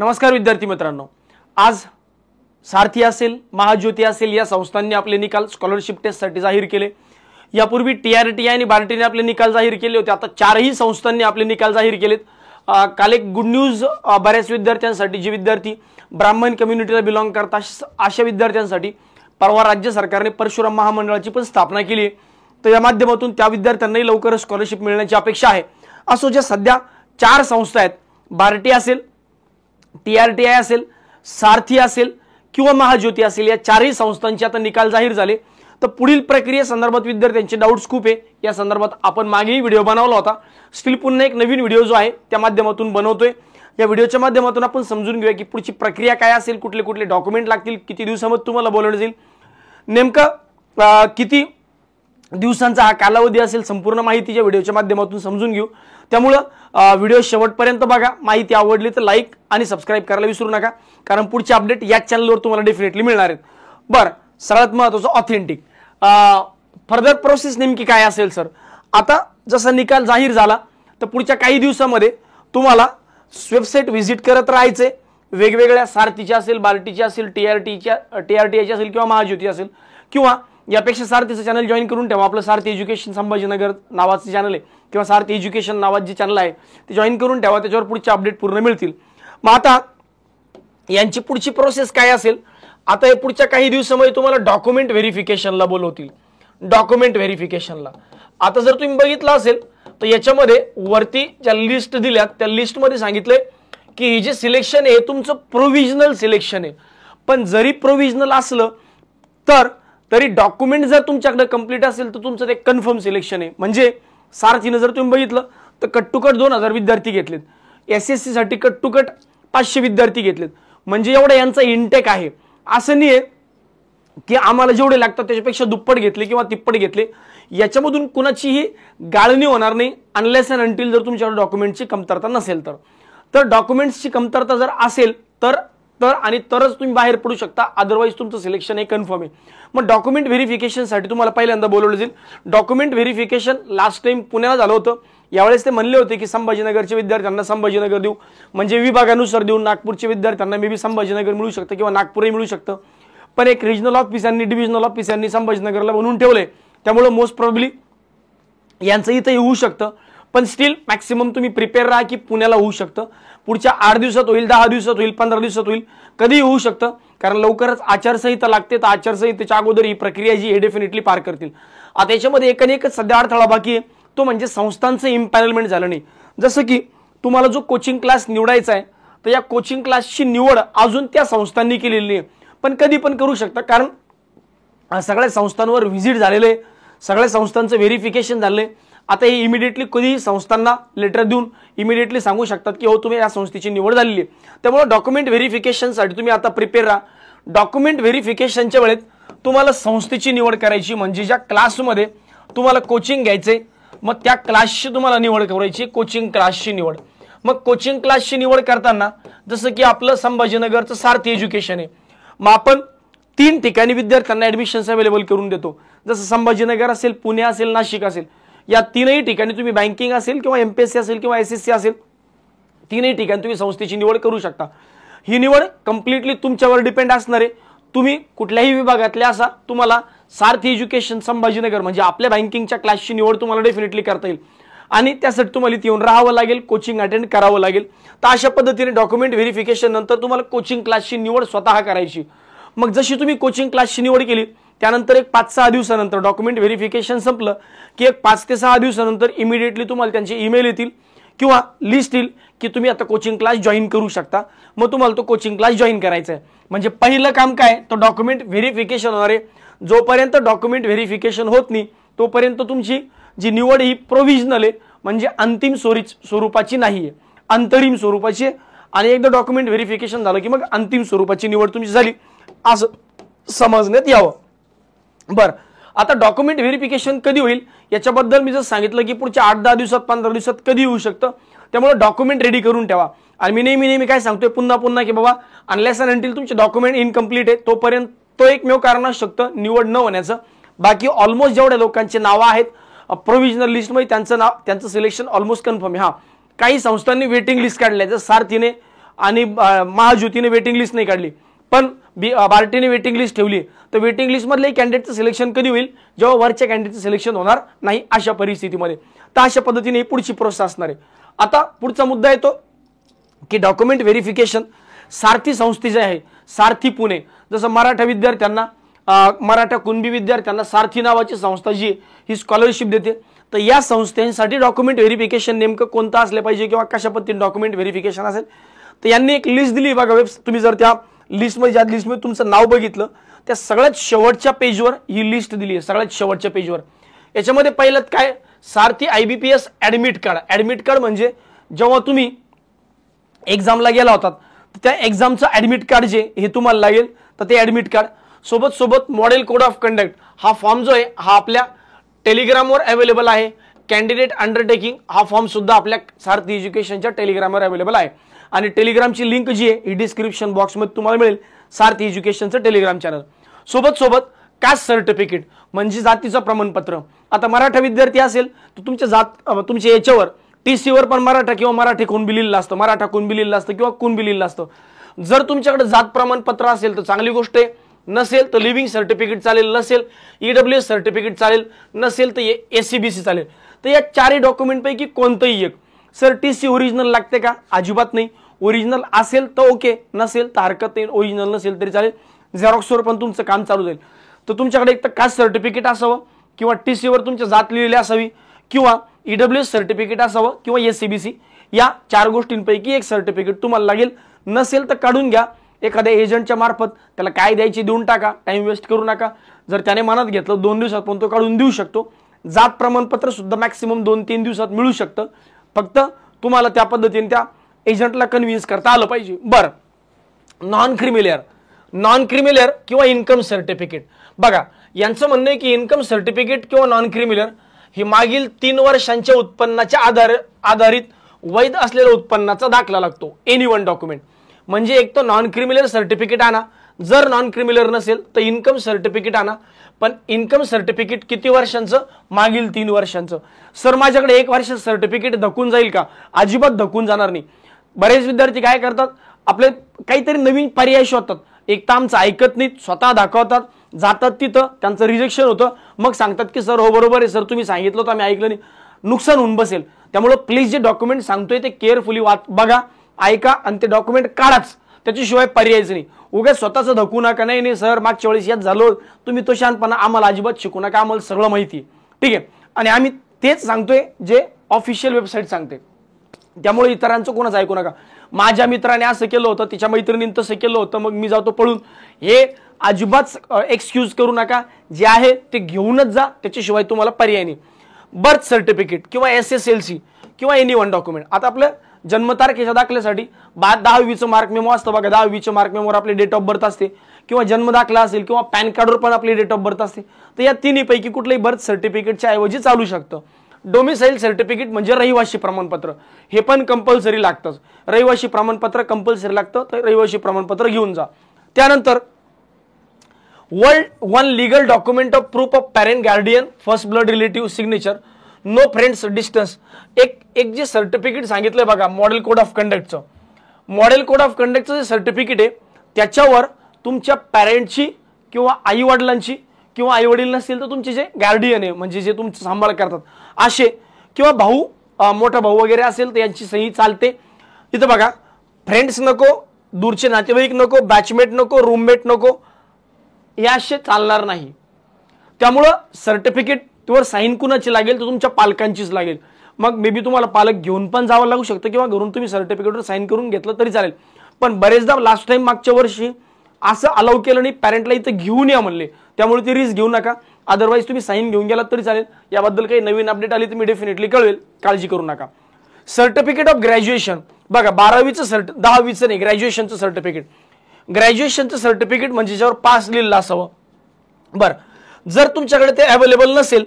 नमस्कार विद्यार्थी मित्रांनो, आज सारथी असेल, महाज्योती असेल या संस्थांनी आपले निकाल स्कॉलरशिप टेस्टसाठी जाहीर केले। यापूर्वी टीआरटी आणि बार्टीने आपले निकाल जाहीर केले होते। आता चारही संस्थांनी आपले निकाल जाहीर केलेत। काल एक गुड न्यूज बऱ्याच विद्यार्थ्यांसाठी, जे विद्यार्थी ब्राह्मण कम्युनिटीला बिलॉंग करतात अशा विद्यार्थ्यांसाठी परवा राज्य सरकारने परशुराम महामंडळाची पण स्थापना केली आहे। तर या माध्यमातून त्या विद्यार्थ्यांनाही लवकरच स्कॉलरशिप मिळण्याची अपेक्षा आहे। असो, ज्या सध्या चार संस्था आहेत, बार्टी असेल, टीआरटीआय असेल, सारथी असेल किंवा महाज्योती असेल, या चारही संस्थांचे आता निकाल जाहीर झाले। तर पुढील प्रक्रियेसंदर्भात विद्यार्थ्यांचे डाऊट्स खूप आहे। या संदर्भात आपण मागेही व्हिडिओ बनवला होता। स्टील पुन्हा एक नवीन व्हिडिओ जो आहे त्या माध्यमातून बनवतोय। या व्हिडिओच्या माध्यमातून आपण समजून घेऊया की पुढची प्रक्रिया काय असेल, कुठले कुठले डॉक्युमेंट लागतील, किती दिवसांमध्ये तुम्हाला बोलवलं जाईल, नेमका किती दिवसांचा हा कालावधी असेल, संपूर्ण माहिती या व्हिडिओच्या माध्यमातून समजून घेऊ। त्यामुळे व्हिडिओ शेवटपर्यंत बघा। माहिती आवडली तर लाईक आणि सबस्क्राइब करायला विसरू नका, कारण पुढचे अपडेट या चॅनलवर तुम्हाला डेफिनेटली मिळणार आहेत। बरं, सगळ्यात महत्त्वाचं ऑथेंटिक फर्दर प्रोसेस नेमकी काय असेल सर? आता जसा निकाल जाहीर झाला तर पुढच्या काही दिवसांमध्ये तुम्हाला वेबसाईट व्हिजिट करत राहायचे। वेगवेगळ्या सारथीच्या असेल, बार्टीची असेल, टीआरटीआयची असेल किंवा महाज्योती असेल, किंवा यापेक्षा सारथीचं चॅनल जॉईन करून ठेवा। आपलं सारथी एज्युकेशन संभाजीनगर नावाचं चॅनल आहे किंवा सारथी एज्युकेशन नावाचं जे चॅनल आहे ते जॉईन करून ठेवा। त्याच्यावर पुढचे अपडेट पूर्ण मिळतील। मग आता यांची पुढची प्रोसेस काय असेल? आता हे पुढच्या काही दिवसांमध्ये तुम्हाला डॉक्युमेंट व्हेरिफिकेशनला बोलवतील। डॉक्युमेंट व्हेरिफिकेशनला आता जर तुम्ही बघितलं असेल तर याच्यामध्ये वरती ज्या लिस्ट दिल्यात त्या लिस्टमध्ये सांगितलंय की हे जे सिलेक्शन आहे तुमचं प्रोव्हिजनल सिलेक्शन आहे। पण जरी प्रोव्हिजनल असलं तरी डॉक्युमेंट जर तुमच्याकडे कंप्लीट असेल तर तुमचं ते कन्फर्म सिलेक्शन आहे। म्हणजे सारथीनं जर तुम्ही बघितलं तर कट टू कट 2000 विद्यार्थी घेतलेत, एसएससी साठी कट टू कट 500 विद्यार्थी घेतलेत। म्हणजे एवढा यांचा इनटेक आहे। असं नाही आहे की आम्हाला जेवढे लागतात त्याच्यापेक्षा दुप्पट घेतले किंवा तिप्पट घेतले। याच्यामधून कुणाचीही गाळणी होणार नाही अनलेस अँड अंटिल जर तुमच्याकडे डॉक्युमेंटची कमतरता नसेल तर डॉक्युमेंट्सची कमतरता जर असेल तरच तुम्ही बाहेर पडू शकता, अदरवाईज तुमचं सिलेक्शन हे कन्फर्म आहे। मग डॉक्युमेंट व्हेरिफिकेशनसाठी तुम्हाला पहिल्यांदा बोलवलं जाईल। डॉक्युमेंट व्हेरिफिकेशन लास्ट टाइम पुण्याला झालं होतं। यावेळेस ते म्हणले होते की संभाजीनगरच्या विद्यार्थ्यांना संभाजीनगर देऊ, म्हणजे विभागानुसार देऊ। नागपूरच्या विद्यार्थ्यांना मे बी संभाजीनगर मिळू शकतं किंवा नागपूरही मिळू शकतं। पण एक रिजनल ऑफिसांनी, डिव्हिजनल ऑफिसांनी संभाजीनगरला बनवून ठेवलंय, त्यामुळे मोस्ट प्रोबेबली यांचं इथं होऊ शकतं। पण स्टील मॅक्सिमम तुम्ही प्रिपेअर राहा की पुण्याला होऊ शकतं। पुढच्या 8 दिवसात होईल, 10 दिवसात होईल, 15 दिवसात होईल, कधीही होऊ शकतं। कारण लवकरच आचारसंहिता लागते, तर आचारसंहितेच्या अगोदर ही प्रक्रिया जी हे डेफिनेटली पार करतील। आता याच्यामध्ये एकच सध्या अडथळा बाकी आहे, तो म्हणजे संस्थांचं इम्पॅनलमेंट झालं नाही। जसं की तुम्हाला जो कोचिंग क्लास निवडायचा आहे तर या कोचिंग क्लासची निवड अजून त्या संस्थांनी केलेली नाही, पण कधी पण करू शकता। कारण सगळ्या संस्थांवर व्हिजिट झालेलं आहे, सगळ्या संस्थांचं व्हेरिफिकेशन झालंय। आता हे इमिडिएटली कधी संस्थांना लेटर देऊन इमिडिएटली सांगू शकतात की हो तुम्ही या संस्थेची निवड झालेली आहे। त्यामुळे डॉक्युमेंट व्हेरिफिकेशनसाठी तुम्ही आता प्रिपेअर राहा। डॉक्युमेंट व्हेरिफिकेशनच्या वेळेत तुम्हाला संस्थेची निवड करायची, म्हणजे ज्या क्लासमध्ये तुम्हाला कोचिंग घ्यायचे मग त्या क्लासची तुम्हाला निवड करायची, कोचिंग क्लासची निवड। मग कोचिंग क्लासची निवड करताना जसं की आपलं संभाजीनगरचं सारथी एज्युकेशन आहे, मग आपण 3 ठिकाणी विद्यार्थ्यांना ऍडमिशन्स अवेलेबल करून देतो। जसं संभाजीनगर असेल, पुणे असेल, नाशिक असेल, या 3ही ठिकाणी तुम्ही बँकिंग असेल किंवा एमपीएससी असेल किंवा एसएससी असेल, 3ही ठिकाणी तुम्ही संस्थेची निवड करू शकता। ही निवड कम्प्लिटली तुमच्यावर डिपेंड असणार आहे। तुम्ही कुठल्याही विभागातल्या असा तुम्हाला सारथी एज्युकेशन संभाजीनगर म्हणजे आपल्या बँकिंगच्या क्लासची निवड तुम्हाला डेफिनेटली करता येईल, आणि त्यासाठी तुम्हाला इथे येऊन राहावं लागेल, कोचिंग अटेंड करावं लागेल। तर अशा पद्धतीने डॉक्युमेंट व्हेरिफिकेशन नंतर तुम्हाला कोचिंग क्लासची निवड स्वतः करायची। मग जशी तुम्ही कोचिंग क्लासची निवड केली त्यानंतर एक 5-6 दिवसानंतर डॉक्युमेंट व्हेरिफिकेशन संपलं की एक 5 ते 6 दिवसानंतर इमिडिएटली तुम्हाला त्यांचे ईमेल येतील किंवा लिस्ट येईल की तुम्ही आता कोचिंग क्लास जॉईन करू शकता। मग तुम्हाला तो कोचिंग क्लास जॉईन करायचा आहे। म्हणजे पहिलं काम काय, तो डॉक्युमेंट व्हेरिफिकेशन होणार आहे। जोपर्यंत डॉक्युमेंट व्हेरिफिकेशन होत नाही तोपर्यंत तुमची जी निवड ही प्रोव्हिजनल आहे, म्हणजे अंतिम स्वरूपाची नाही आहे, अंतरिम स्वरूपाची आहे। आणि एकदा डॉक्युमेंट व्हेरिफिकेशन झालं की मग अंतिम स्वरूपाची निवड तुमची झाली असं समजण्यात यावं। बरं, आता डॉक्युमेंट व्हेरिफिकेशन कधी होईल याच्याबद्दल मी जर सांगितलं की पुढच्या 8-10 दिवसात, 15 दिवसात कधी होऊ शकतं। त्यामुळे डॉक्युमेंट रेडी करून ठेवा। आणि मी नेहमी काय सांगतोय पुन्हा की बाबा अनलेस अँड अंटिल तुमचे डॉक्युमेंट इनकम्प्लीट आहे तोपर्यंत तो एकमेव कारण असू शकतं निवड न होण्याचं। बाकी ऑलमोस्ट जेवढ्या लोकांचे नावं आहेत प्रोव्हिजनल लिस्टमध्ये त्यांचं सिलेक्शन ऑलमोस्ट कन्फर्म आहे। काही संस्थांनी वेटिंग लिस्ट काढल्या, जर सारथीने आणि महाज्योतीने वेटिंग लिस्ट नाही काढली, पण बार्टीने वेटिंग लिस्ट ठेवली, तर वेटिंग लिस्ट मधले कॅन्डिडेटचं सिलेक्शन कधी होईल, जेव्हा वरच्या कॅन्डिडेटचं सिलेक्शन होणार नाही अशा परिस्थितीमध्ये. तर अशा पद्धतीने पुढची प्रोसेस असणार आहे. आता पुढचा मुद्दा येतो की डॉक्युमेंट व्हेरिफिकेशन. सारथी संस्थेचे आहे, सारथी पुणे, जसं मराठा विद्यार्थ्यांना मराठा कुणबी विद्यार्थ्यांना सारथी नावाची संस्था जी ही स्कॉलरशिप देते, तर या संस्थांसाठी डॉक्युमेंट व्हेरिफिकेशन नेमकं कोणतं असलं पाहिजे किंवा कशा पद्धतीने डॉक्युमेंट व्हेरिफिकेशन असेल, तर यांनी एक लिस्ट दिली बघा. तुम्ही जर त्या लिस्टमध्ये ज्या लिस्टमध्ये तुमचं नाव बघितलं, त्या सगळ्यात शेवटच्या पेजवर ही लिस्ट दिली आहे, सगळ्यात शेवटच्या पेजवर. याच्यामध्ये पहिलं काय, सारथी IBPS admit card. Admit card म्हणजे जेव्हा तुम्ही एक्झामला गेला होतात, त्या एक्झामचं ऍडमिट कार्ड जे हे तुम्हाला लागेल, तर ते ऍडमिट कार्ड सोबत मॉडेल कोड ऑफ कंडक्ट हा फॉर्म जो आहे हा आपल्या टेलिग्रामवर अवेलेबल आहे. कॅन्डिडेट अंडरटेकिंग हा फॉर्म सुद्धा आपल्या सारथी एज्युकेशनच्या टेलिग्रामवर अवेलेबल आहे. आणि टेलिग्रामची लिंक जी आहे ही डिस्क्रिप्शन बॉक्समध्ये तुम्हाला मिळेल, सारथी एज्युकेशनचं टेलिग्राम चॅनल. सोबत कास्ट सर्टिफिकेट म्हणजे जातीचं प्रमाणपत्र. आता मराठा विद्यार्थी असेल तर तुमच्या याच्यावर TC वर पण मराठा किंवा मराठी कुणबी लिहिलेलं असतं, मराठा कुणबी लिहिलेलं असतं किंवा कुणबी लिहिलेलं असतं. जर तुमच्याकडे जात प्रमाणपत्र असेल तर चांगली गोष्ट आहे, नसेल तर लिव्हिंग सर्टिफिकेट चालेल, नसेल EWS सर्टिफिकेट चालेल, नसेल तर SCBC चालेल. तर या चारही डॉक्युमेंट पैकी कोणतंही एक. सर TC ओरिजिनल लागते का? अजिबात नाही. ओरिजिनल असेल तर ओके, नसेल तर हरकत नाही, ओरिजिनल नसेल तरी चालेल, झेरॉक्सवर पण तुमचं काम चालू जाईल. तर तुमच्याकडे एक तर कास्ट सर्टिफिकेट असावं किंवा TC वर तुमच्या जात लिहिलेली असावी किंवा EWS सर्टिफिकेट असावं किंवा SCBC, या चार गोष्टींपैकी एक सर्टिफिकेट तुम्हाला लागेल. नसेल तर काढून घ्या एखाद्या एजंटच्या मार्फत, त्याला काय द्यायची देऊन टाका, टाइम वेस्ट करू नका. जर त्याने मनात घेतलं 2 दिवसात पण तो काढून देऊ शकतो. जात प्रमाणपत्र सुद्धा मॅक्सिमम 2-3 दिवसात मिळू शकतं, फक्त तुम्हाला त्या पद्धतीने त्या एजंटला कन्व्हिन्स करता आलं पाहिजे. बरं, नॉन क्रिमिलियर किंवा इन्कम सर्टिफिकेट. बघा, यांचं म्हणणं आहे की इन्कम सर्टिफिकेट किंवा नॉन क्रिमिलियर ही मागील 3 वर्षांच्या उत्पन्नाच्या आधारित वैध असलेल्या उत्पन्नाचा दाखला लागतो. एनी वन डॉक्युमेंट म्हणजे एक तर नॉन क्रिमिलियर सर्टिफिकेट आणा, जर नॉन क्रिमिलियर नसेल तर इन्कम सर्टिफिकेट आणा. पण इन्कम सर्टिफिकेट किती वर्षांचं? मागील 3 वर्षांचं. सर माझ्याकडे 1 वर्ष सर्टिफिकेट धकून जाईल का? अजिबात धकून जाणार नाही. बरेच विद्यार्थी काय करतात, आपले काहीतरी नवीन पर्याय शोधतात, एक तर आमचं ऐकत नाहीत, स्वतः दाखवतात, जातात तिथं त्यांचं रिजेक्शन होतं, मग सांगतात की सर हो बरोबर आहे सर, तुम्ही सांगितलं तर आम्ही ऐकलं नाही. नुकसान होऊन बसेल. त्यामुळे प्लीज जे डॉक्युमेंट सांगतोय ते केअरफुली बघा, ऐका आणि ते डॉक्युमेंट काढाच, त्याच्याशिवाय पर्यायच नाही. उगाच स्वतःच धकू नका, नाही सर मागच्या वेळेस यात झालो, तुम्ही तो शानपणा आम्हाला अजिबात शिकू नका, आम्हाला सगळं माहिती आहे. ठीक आहे, आणि आम्ही तेच सांगतोय जे ऑफिशियल वेबसाईट सांगते, त्यामुळे इतरांचं कोणाचं ऐकू नका. माझ्या मित्राने असं केलं होतं, तिच्या मैत्रिणीने तसं केलं होतं, मग मी जातो पळून, हे अजिबात एक्सक्यूज करू नका. जे आहे ते घेऊनच जा, त्याच्याशिवाय तुम्हाला पर्याय नाही. बर्थ सर्टिफिकेट किंवा SSLC किंवा एनी वन डॉक्युमेंट. आता आपल्या जन्मतारखेच्या दाखल्यासाठी 10वीचं मार्क मेमो असतं बघा, 10वीच्या मार्क मेमोवर आपली डेट ऑफ बर्थ असते, किंवा जन्म दाखला असेल किंवा पॅन कार्डवर पण आपली डेट ऑफ बर्थ असते. तर या तिन्हीपैकी कुठल्याही बर्थ सर्टिफिकेटच्या ऐवजी चालू शकतं. डोमिसाईल सर्टिफिकेट म्हणजे रहिवासी प्रमाणपत्र, हे पण कंपल्सरी लागतंच. रहिवासी प्रमाणपत्र कंपल्सरी लागतं, तर रहिवासी प्रमाणपत्र घेऊन जा. त्यानंतर one legal document of proof of parent guardian first blood relative signature no friends distance. एक जे सर्टिफिकेट सांगितलंय बघा मॉडेल कोड ऑफ कंडक्टचं, मॉडेल कोड ऑफ कंडक्टचं जे सर्टिफिकेट आहे त्याच्यावर तुमच्या पॅरेंटची किंवा आई वडिलांची, किंवा आई वडील नसतील तर तुमचे जे गार्डियन आहे म्हणजे जे तुमचं सांभाळ करतात असे, किंवा भाऊ, मोठा भाऊ वगैरे असेल तर यांची सही चालते. इथं बघा, फ्रेंड्स नको, दूरचे नातेवाईक नको, बॅचमेट नको, रूममेट नको, हे असे चालणार नाही. त्यामुळं सर्टिफिकेटवर साईन कुणाची लागेल तर तुमच्या पालकांचीच लागेल. मग मे बी तुम्हाला पालक घेऊन पण जावं लागू शकतं किंवा घरून तुम्ही सर्टिफिकेटवर साईन करून घेतलं तरी चालेल. पण बरेचदा लास्ट टाइम मागच्या वर्षी असं अलाउ केलं नाही, पॅरेंटला इथं घेऊन या म्हणले, त्यामुळे ती रिस्क घेऊ नका. अदरवाईज तुम्ही साईन घेऊन गेलात तरी चालेल. याबद्दल काही नवीन अपडेट आली तर मी डेफिनेटली कळवेल, काळजी करू नका. सर्टिफिकेट ऑफ ग्रॅज्युएशन बघा, 12वीचं 10वीचं नाही, ग्रॅज्युएशनचं सर्टिफिकेट. ग्रॅज्युएशनचं सर्टिफिकेट म्हणजे ज्यावर पास लिहिलेलं असावं. बरं, जर तुमच्याकडे ते अवेलेबल नसेल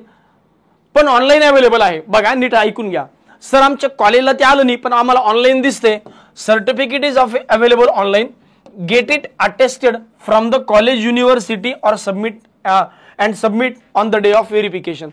पण ऑनलाईन अवेलेबल आहे, बघा नीट ऐकून घ्या. सर आमच्या कॉलेजला ते आलं नाही पण आम्हाला ऑनलाईन दिसते, certificate is available online, get it attested from the college university और submit on the day of verification.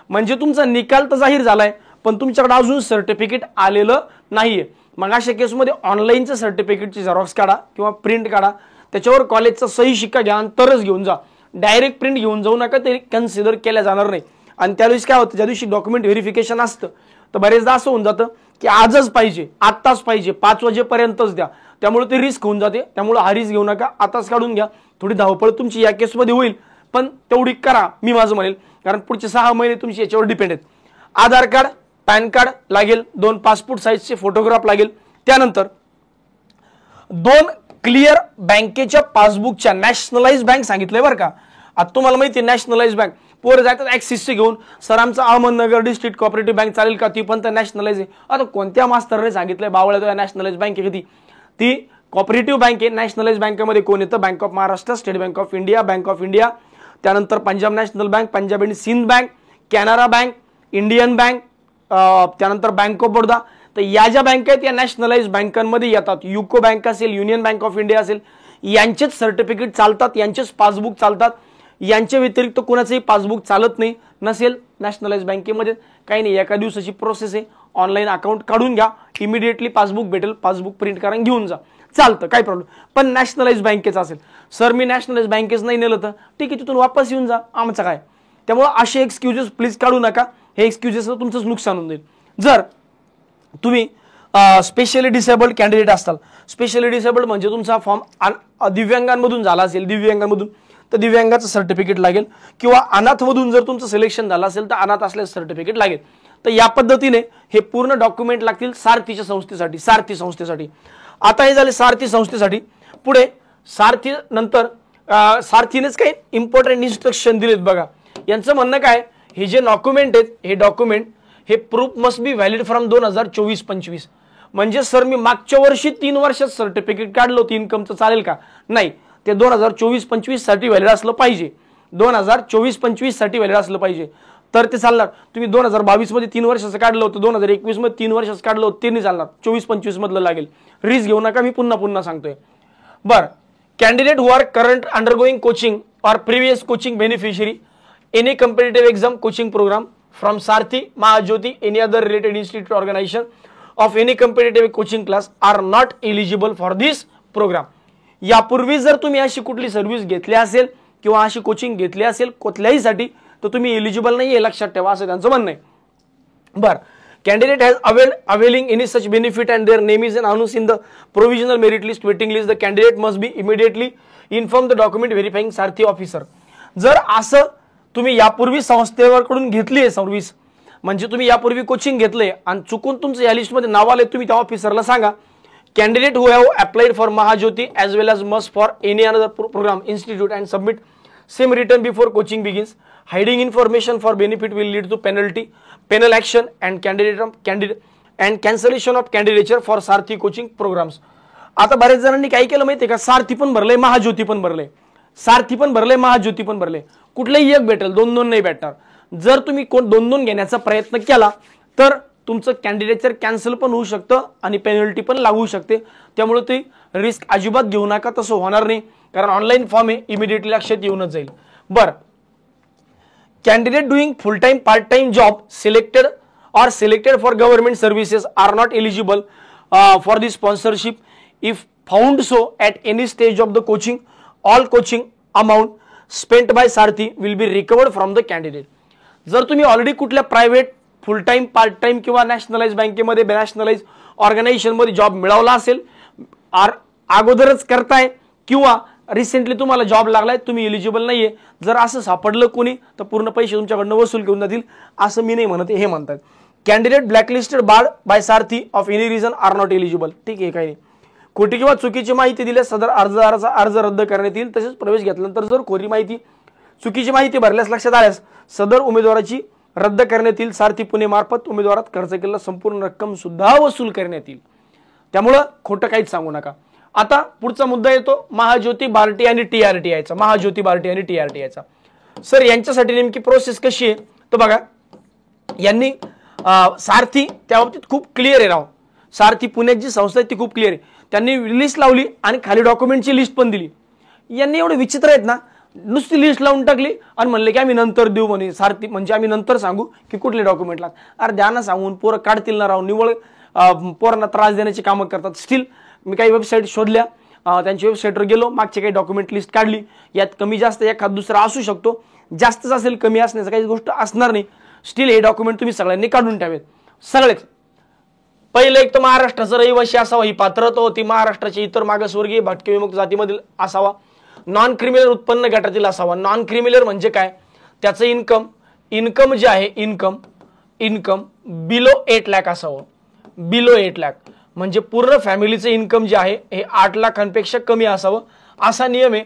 म्हणजे तुमचा निकाल तर जाहीर झालाय पण तुमच्याकडे अजून सर्टिफिकेट आलेलं नाहीये. मग अशा केसमध्ये ऑनलाईनचं सर्टिफिकेटची झेरॉक्स काढा किंवा प्रिंट काढा, त्याच्यावर कॉलेजचा सही शिक्का घ्या आणि तरच घेऊन जा. डायरेक्ट प्रिंट घेऊन जाऊ नका, ते कन्सिडर केल्या जाणार नाही. आणि त्या दिवशी काय होतं, ज्या दिवशी डॉक्युमेंट व्हेरिफिकेशन असतं तर बरेचदा असं होऊन जातं की आजच पाहिजे, आत्ताच पाहिजे, 5 वाजेपर्यंतच द्या. त्यामुळे ते रिस्क होऊन जाते. त्यामुळे हा रिस्क घेऊ नका, आताच काढून घ्या. थोडी धावपळ तुमची या केसमध्ये होईल, पण तेवढी करा मी माझं म्हणेल, कारण पुढचे 6 महिने तुमची याच्यावर डिपेंड आहेत. आधार कार्ड, पॅन कार्ड लागेल, 2 पासपोर्ट साईजचे फोटोग्राफ लागेल. त्यानंतर 2 क्लिअर बँकेच्या पासबुकच्या, नॅशनलाइज बँक सांगितलंय बरं का. आता तुम्हाला माहिती आहे नॅशनलाइज बँक, पोरं जातात ऍक्सिसचे घेऊन, सर आमचं अहमदनगर डिस्ट्रिक्ट कोऑपरेटिव्ह बँक चालेल का, ती पण तर नॅशनलाइज आहे. आता कोणत्या मास्तरने सांगितलंय बावळ्या नॅशनलाइज बँक आहे, ती कोऑपरेटिव्ह बँक आहे. नॅशनलाइज बँकेमध्ये कोण येतं, bank of Maharashtra, state bank of India, bank of India, त्यानंतर Punjab national bank, Punjab and Sindh bank, Canara bank, Indian bank, त्यानंतर बँक ऑफ बडोदा. तर या ज्या बँक आहेत या नॅशनलाइज बँकांमध्ये येतात. युको बँक असेल, युनियन बँक ऑफ इंडिया असेल, यांचेच सर्टिफिकेट चालतात, यांचेच पासबुक चालतात. यांच्या व्यतिरिक्त कोणाचंही पासबुक चालत नाही. नसेल नॅशनलाइज बँकेमध्ये काही नाही, एका दिवसाची प्रोसेस आहे. ऑनलाईन अकाउंट काढून घ्या, इमिडिएटली पासबुक भेटेल, पासबुक प्रिंट करून घेऊन जा, चालतं, काही प्रॉब्लेम. पण नॅशनलाइज बँकेचं असेल, सर मी नॅशनलाइज बँकेच नाही नेलं तर ठीक आहे, तिथून वापस येऊन जा, आमचं काय. त्यामुळे असे एक्सक्युजेस प्लीज काढू नका, हे एक्सक्युजेस तुमचंच नुकसान होऊन जाईल. जर तुम्ही स्पेशली डिसेबल्ड कॅन्डिडेट असताल, स्पेशली डिसेबल्ड म्हणजे तुमचा फॉर्म दिव्यांगांमधून झाला असेल, दिव्यांगांमधून तर दिव्यांगाचं सर्टिफिकेट लागेल, किंवा अनाथमधून जर तुमचं सिलेक्शन झालं असेल तर अनाथ असल्याचं सर्टिफिकेट लागेल. तर या पद्धतीने हे पूर्ण डॉक्युमेंट लागतील सारथीच्या संस्थेसाठी, सारथी संस्थेसाठी. आता हे झाले सारथी संस्थेसाठी. पुढे सारथी नंतर सारथीनेच काही इम्पॉर्टंट इन्स्ट्रक्शन दिलेत बघा. यांचं म्हणणं काय, हे जे डॉक्युमेंट आहेत, हे डॉक्युमेंट हे proof must be valid from 2024-25. म्हणजे सर मी मागच्या वर्षी 3 वर्षात सर्टिफिकेट काढलं होतं इन्कमचं, चालेल का, नाही, ते 2024-25 साठी व्हॅलिड असलं पाहिजे. 2024-25 साठी व्हॅलिड असलं पाहिजे तर ते चालणार. तुम्ही 2022 मध्ये 3 वर्षाचं काढलं होतं, 2021 मध्ये 3 वर्षाचं काढलं होतं, ते नाही चालणार, 24-25 मधलं लागेल. रिस्क घेऊ नका, मी पुन्हा सांगतोय. बरं, candidate who are current undergoing coaching और previous coaching beneficiary any competitive exam coaching programme from Sarthi, Mahajyoti, any other related institute organisation of any competitive coaching class are not eligible for this programme. यापूर्वी जर तुम्ही अशी कुठली service घेतली असेल किंवा अशी कोचिंग घेतली असेल कुठल्याहीसाठी तर तुम्ही एलिजिबल नाही, हे लक्षात ठेवा, असं त्यांचं म्हणणं आहे. बरं, candidate has availing any such benefit and their name is announced in the provisional merit list waiting list, the candidate must be immediately inform the document verifying Sarathi officer. जर असं तुम्ही यापूर्वी संस्थेकडून घेतली आहे सर्व्हिस, म्हणजे तुम्ही यापूर्वी कोचिंग घेतले आणि चुकून तुमचं या लिस्टमध्ये नाव आले, तुम्ही त्या ऑफिसरला सांगा. Candidate who have applied for Mahajyoti as well as must for any another program institute and submit same written before coaching begins. Hiding information for benefit will lead to penalty, penal action and candidate and cancellation of candidature for Sarathi coaching programs. आता बरेच जणांनी काय केलं माहितीये का, सारथी पण भरले, महाज्योती पण भरले, सारथी पण भरले, महाज्योती पण भरले. कुठलेही एक भेटेल, 2 नाही भेटणार. जर तुम्ही 2 घेण्याचा प्रयत्न केला तर तुमचं कॅन्डिडेचर कॅन्सल पण होऊ शकतं आणि पेनल्टी पण लागू शकते. त्यामुळे ते रिस्क अजिबात घेऊ नका, तसं होणार नाही, कारण ऑनलाईन फॉर्म आहे, इमिडिएटली लक्षात येऊनच जाईल. बरं, candidate doing full-time, part-time job selected for government services are not eligible for the sponsorship if found so at any stage of the coaching. All coaching amount spent by Sarthi will be recovered from the candidate. जर तुम्ही already कुठल्या private, फुल time, part time किंवा nationalise बँकेमध्ये, nationalise organisation मध्ये job मिळवला असेल, अगोदरच करताय किंवा रिसेंटली तुम्हाला जॉब लागलाय, तुम्ही एलिजिबल नाहीये, जर असं सापडलं कोणी तर पूर्ण पैसे तुमच्याकडनं वसूल घेऊन जातील, असं मी नाही म्हणत, हे म्हणतात. Candidate blacklisted barred by Sarathi of any reason are not eligible. ठीक आहे, काही खोटी किंवा चुकीची माहिती दिल्यास सदर अर्जदाराचा अर्ज रद्द करण्यात येईल. तसेच प्रवेश घेतल्यानंतर जर खोटी माहिती, चुकीची माहिती भरल्यास लक्षात आल्यास सदर उमेदवाराची रद्द करण्यात येईल. सारथी पुणे मार्फत उमेदवारात खर्च केलेला संपूर्ण रक्कम सुद्धा वसूल करण्यात येईल. त्यामुळे खोटं काहीच सांगू नका. आता पुढचा मुद्दा येतो महाज्योती, बार्टी आणि TRTIचा. महाज्योती, बार्टी आणि TRTIचा. सर यांच्यासाठी नेमकी प्रोसेस कशी आहे तर बघा, यांनी सारथी त्या बाबतीत खूप क्लिअर आहे राव. सारथी पुण्यात जी संस्था आहे ती खूप क्लिअर आहे. त्यांनी लिस्ट लावली आणि खाली डॉक्युमेंटची लिस्ट पण दिली. यांनी एवढे विचित्र आहेत ना, नुसती लिस्ट लावून टाकली आणि म्हणले की आम्ही नंतर देऊ म्हणे. सारथी म्हणजे आम्ही नंतर सांगू की कुठले डॉक्युमेंट लाग. अरे द्या ना सांगून, पोरं काढतील ना राव, निवळ पोरांना त्रास देण्याची कामं करतात. स्टील मी काही वेबसाईट शोधल्या, त्यांच्या वेबसाईटवर गेलो, मागची काही डॉक्युमेंट लिस्ट काढली. यात कमी जास्त एखाद दुसरा असू शकतो, जास्तच असेल, कमी असण्याचं काही गोष्ट असणार नाही. स्टील हे डॉक्युमेंट तुम्ही सगळ्यांनी काढून ठेवावेत, सगळेच. पहिलं एक तर महाराष्ट्राचा रहिवासी असावा, ही पात्रता होती. महाराष्ट्राच्या इतर मागासवर्गीय भटके विमुक्त जातीमधील असावा. नॉन क्रिमिनल उत्पन्न गटातील असावा. नॉन क्रिमिनल म्हणजे काय, त्याचं इन्कम जे आहे, इन्कम बिलो 8 लाख असावं. बिलो 8 लाख म्हणजे पूर्ण फॅमिलीचं इन्कम जे आहे हे 8 लाखांपेक्षा कमी असावं, असा नियम आहे.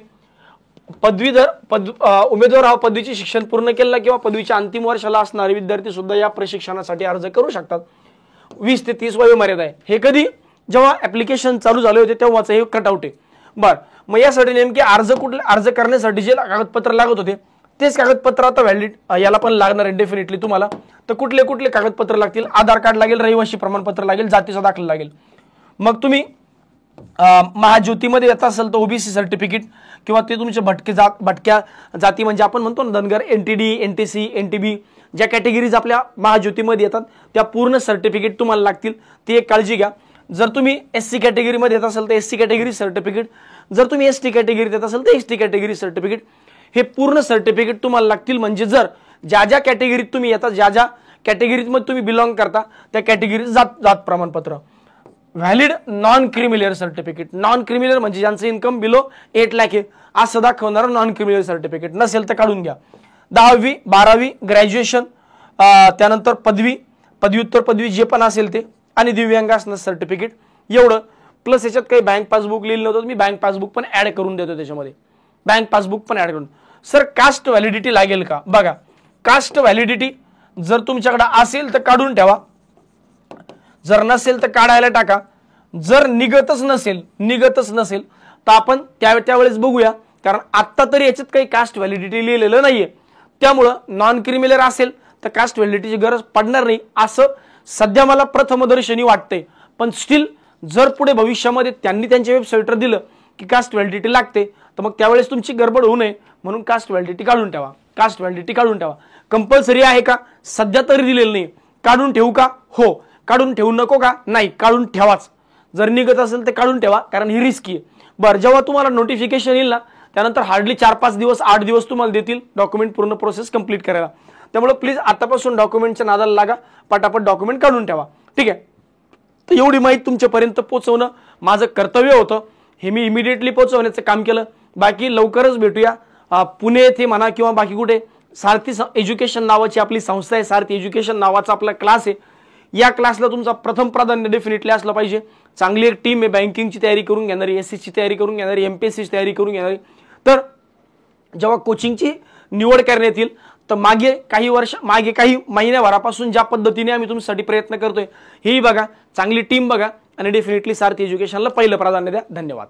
उमेदवार हा पदवीचे शिक्षण पूर्ण केलेला किंवा पदवीच्या अंतिम वर्षाला असणारे विद्यार्थी सुद्धा या प्रशिक्षणासाठी अर्ज करू शकतात. 20 ते 30 वय मर्यादा आहे. हे कधी जेव्हा ऍप्लिकेशन चालू झाले होते तेव्हाच हे कटआउट आहे. बर, मग यासाठी नेमके अर्ज करण्यासाठी जे कागदपत्र लागत होते तेच कागदपत्र आता व्हॅलिड याला पण लागणार आहे डेफिनेटली तुम्हाला. तर कुठले कुठले कागदपत्र लागतील, आधार कार्ड लागेल, रहिवासी प्रमाणपत्र लागेल, जातीचा दाखला लागेल. मग तुम्ही महाज्योतीमध्ये येत असेल तर ओबीसी सर्टिफिकेट किंवा ते तुमचे भटक्या जाती म्हणजे आपण म्हणतो ना धनगर, एनटीडी, एनटीसी, एनटीबी ज्या कॅटेगरीज आपल्या महाज्योतीमध्ये येतात त्या पूर्ण सर्टिफिकेट तुम्हाला लागतील. ती एक काळजी घ्या. जर तुम्ही एससी कॅटेगरीमध्ये येत असाल तर एससी कॅटेगरी सर्टिफिकेट, जर तुम्ही एसटी कॅटेगरीत येत असाल तर एसटी कॅटेगरी सर्टिफिकेट, हे पूर्ण सर्टिफिकेट तुम्हाला लागतील. म्हणजे जर ज्या कॅटेगरीत तुम्ही येतात, ज्या कॅटेगरीत मध्ये तुम्ही बिलॉंग करता त्या कॅटेगरीत जात प्रमाणपत्र, valid non criminal certificate. Non criminal म्हणजे ज्यांचं इन्कम बिलो 8 लाख आहे असं दाखवणारं नॉन क्रिमिनल सर्टिफिकेट. नसेल तर काढून घ्या. 10वी 12वी ग्रॅज्युएशन, त्यानंतर पदव्युत्तर पदवी जे पण असेल ते, आणि दिव्यांग असणं सर्टिफिकेट, एवढं. प्लस याच्यात काही बँक पासबुक लिहिलं नव्हतं, मी बँक पासबुक पण ऍड करून देतो त्याच्यामध्ये. बँक पासबुक पण ऍड करून. सर कास्ट व्हॅलिडिटी लागेल का, बघा कास्ट व्हॅलिडिटी जर तुमच्याकडे असेल तर काढून ठेवा, जर नसेल तर काढायला टाका. जर निघतच नसेल तर आपण त्यावेळेस बघूया, कारण आत्ता तरी याच्यात काही कास्ट व्हॅलिडिटी लिहिलेलं नाहीये. त्यामुळं नॉन क्रिमिनल असेल तर कास्ट व्हॅलिडिटीची गरज पडणार नाही असं सध्या मला प्रथमदर्शनी वाटतंय. पण स्टील जर पुढे भविष्यामध्ये त्यांनी त्यांच्या वेबसाईटवर दिलं की कास्ट व्हॅलिडिटी लागते तर मग त्यावेळेस तुमची गडबड होऊ नये म्हणून कास्ट व्हॅलिडिटी काढून ठेवा. कंपल्सरी आहे का, सध्या तरी दिलेलं नाही. काढून ठेवू का, हो. काढून ठेवू नको का, नाही. काढून ठेवाच. जर निघत असेल तर काढून ठेवा, कारण ही रिस्की आहे. बरं, जेव्हा तुम्हाला नोटिफिकेशन येईल ना त्यानंतर हार्डली 4-5 दिवस 8 दिवस तुम्हाला देतील डॉक्युमेंट पूर्ण प्रोसेस कंप्लीट करायला. त्यामुळे प्लीज आतापासून डॉक्युमेंटच्या नादाला लागा, पटापट डॉक्युमेंट काढून ठेवा. ठीक आहे. तर एवढी माहिती तुमच्यापर्यंत पोहोचवणं माझं कर्तव्य होतं, हे मी इमिडिएटली पोहोचवण्याचं काम केलं. बाकी लवकरच भेटूया. पुणे येथे म्हणा किंवा बाकी कुठे, सारथी एज्युकेशन नावाची आपली संस्था आहे, सारथी एज्युकेशन नावाचा आपला क्लास आहे. या क्लासला तुमचा प्रथम प्राधान्य डेफिनेटली असलं पाहिजे. चांगली एक टीम आहे, बँकिंगची तयारी करून घेणारी, एसएसची तयारी करून घेणारी, एमपीएससीची तयारी करून घेणारी. तर जेव्हा कोचिंगची निवड करण्यात येईल तर मागे काही महिन्याभरापासून ज्या पद्धतीने आम्ही तुमच्यासाठी प्रयत्न करतोय हेही बघा, चांगली टीम बघा आणि डेफिनेटली सारथी एज्युकेशनला पहिलं प्राधान्य द्या. धन्यवाद.